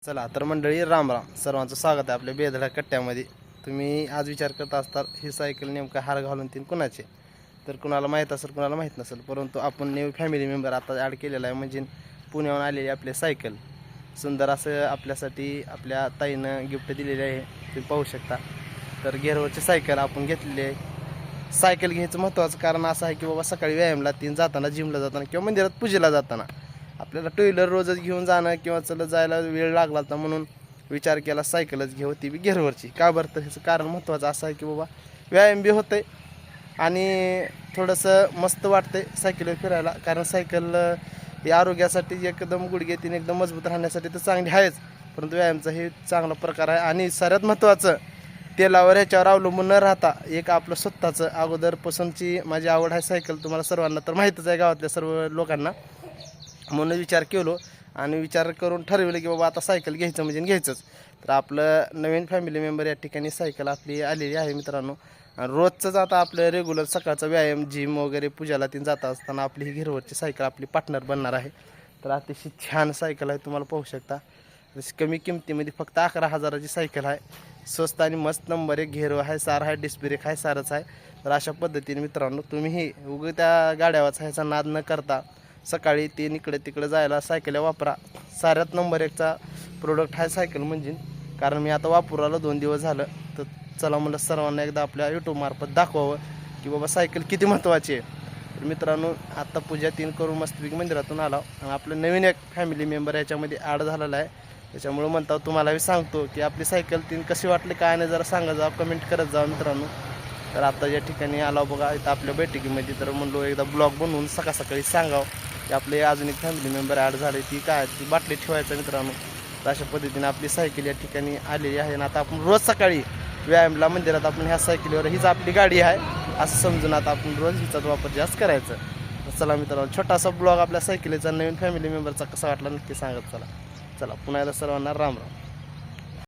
चला तर मंडळी, राम राम. सर्वांचं स्वागत आहे आपल्या बेधडा कट्ट्यामध्ये. तुम्ही आज विचार करत असतात ही सायकल नेमका हार घालून तीन कुणाचे, तर कुणाला माहीत असेल कुणाला माहीत नसेल, परंतु आपण न्यू फॅमिली मेंबर आता ॲड केलेला आहे. म्हणजे पुण्याहून आलेली आपली सायकल सुंदर असं आपल्यासाठी आपल्या ताईनं गिफ्ट दिलेली आहे, तुम्ही पाहू शकता. तर गेअरवरची सायकल आपण घेतलेली आहे. सायकल घ्यायचं महत्त्वाचं कारण असं आहे की बाबा सकाळी व्यायामला तीन जाताना, जिमला जाताना किंवा मंदिरात पूजेला जाताना आपल्याला टू व्हीलर रोजच घेऊन जाणं किंवा चलत जायला वेळ लागला होता, म्हणून विचार केला सायकलच घेऊ, ती बी गेअरवरची. का बरं, तर ह्याचं कारण महत्त्वाचं असं आहे की बाबा व्यायाम बी होतं आणि थोडंसं मस्त वाटतंय सायकलवर फिरायला. कारण सायकल ही आरोग्यासाठी एकदम गुडघे तीन एकदम मजबूत राहण्यासाठी तर चांगली आहेच, परंतु व्यायामचा हे चांगला प्रकार आहे. आणि सर्वात महत्त्वाचं, तेलावर ह्याच्यावर अवलंबून न राहता एक आपलं स्वतःचं अगोदरपासूनची माझी आवड आहे सायकल, तुम्हाला सर्वांना तर माहीतच आहे, गावातल्या सर्व लोकांना. म्हणून विचार केलो आणि विचार करून ठरवलं की बाबा आता सायकल घ्यायचं म्हणजे घ्यायचंच. तर आपलं नवीन फॅमिली मेंबर या ठिकाणी सायकल आपली आलेली आहे मित्रांनो. आणि रोजचंच आता आपलं रेग्युलर सकाळचा व्यायाम, जिम वगैरे पूजाला तीन जात असताना आपली ही गिरवरची सायकल आपली पार्टनर बनणार आहे. तर अतिशय छान सायकल आहे, तुम्हाला पाहू शकता. जशी कमी किमतीमध्ये फक्त 11,000ची सायकल आहे. स्वस्त आणि मस्त नंबर एक घेरो आहे, सार आहे, डिस्क ब्रेक आहे, सारच आहे. तर अशा पद्धतीने मित्रांनो तुम्हीही उगं त्या गाड्या वाचायचा नाद न करता सकाळी तीन इकडे तिकडे जायला सायकल्या वापरा. साऱ्यात नंबर एकचा प्रोडक्ट आहे सायकल म्हणजे. कारण मी आता वापरू आलो 2 दिवस झालं, तर चला म्हणलं सर्वांना एकदा आपल्या यूट्यूबमार्फत दाखवावं की बाबा सायकल किती महत्त्वाची आहे. तर मित्रांनो, आत्ता पूजा तीन करून मस्तपैकी मंदिरातून आला आणि आपलं नवीन एक फॅमिली मेंबर याच्यामध्ये ॲड झालेला आहे. त्याच्यामुळं म्हणता तुम्हाला मी सांगतो की आपली सायकल तीन कशी वाटली काय नाही, जरा सांगा, जा कमेंट करत जा मित्रांनो. तर आता या ठिकाणी आला बघा इथं आपल्या बैठकीमध्ये, तर म्हणलो एकदा ब्लॉग बनवून सकाळी सांगावं की आपले अजून एक फॅमिली मेंबर ॲड झाले. ती काय ती बाटली ठेवायचं मित्रांनो. तर अशा पद्धतीने आपली सायकल या ठिकाणी आलेली आहे. आणि आता आपण रोज सकाळी व्यायामला मंदिरात आपण ह्या सायकलीवर, हीच आपली गाडी आहे असं समजून आता आपण रोज हिचाच वापर जास्त करायचा. तर चला मित्रांनो, छोटासा ब्लॉग आपल्या सायकलीचा नवीन फॅमिली मेंबरचा कसा वाटला नक्की सांगत चला. पुन्हा एकदा सर्वांना राम राम.